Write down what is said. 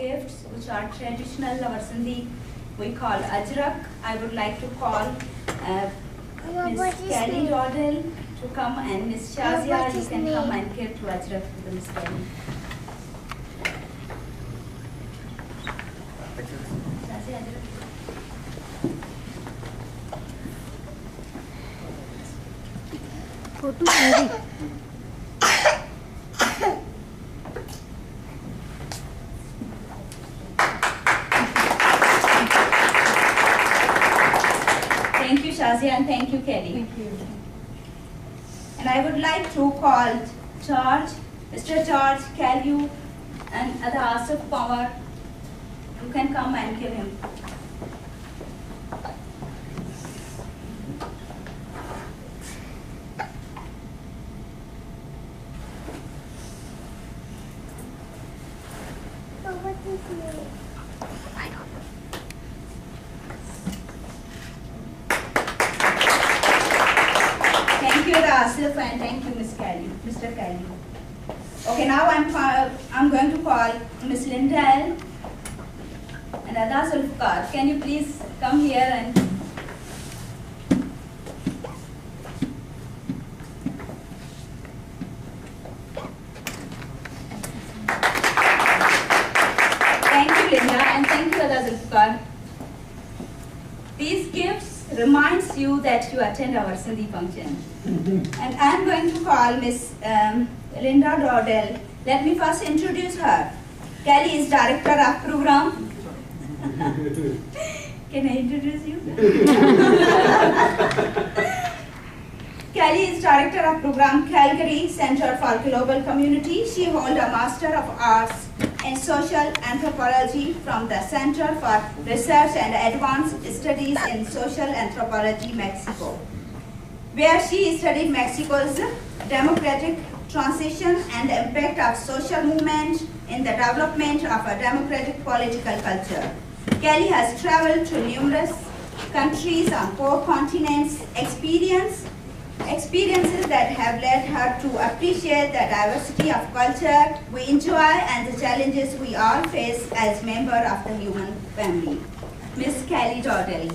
gifts which are traditional our Sindhi we call ajrak. I would like to call Miss Kelly Rodel to come, and Miss Shazia, you can come and give to ajrak to Miss Kelly. Shazia, ajrak. Photo ready. Thank you, Shazia, and thank you, Kelly. Thank you. And I would like to call George, Mr. George Calyu, and other Asif Power. You can come and give him. I don't know. Thank you, Asif, and thank you, Miss Kelly, Mr. Kelly. Okay, now I'm going to call Miss Lindell and Ada Zulfikar. Can you please come here and thank you, Linda, and thank you, Ada Zulfikar. These gifts reminds you that you attend our Sindhi function. And I'm going to call Miss Linda Rodel. Let me first introduce her. Kelly is Director of Program. Can I introduce you? Kelly is Director of Program, Calgary Center for Global Community. She holds a Master of Arts in Social Anthropology from the Center for Research and Advanced Studies in Social Anthropology, Mexico, where she studied Mexico's democratic transition and the impact of social movement in the development of a democratic political culture. Kelly has traveled to numerous countries on 4 continents, experiences that have led her to appreciate the diversity of culture we enjoy and the challenges we all face as members of the human family. Miss Kelly Rodel.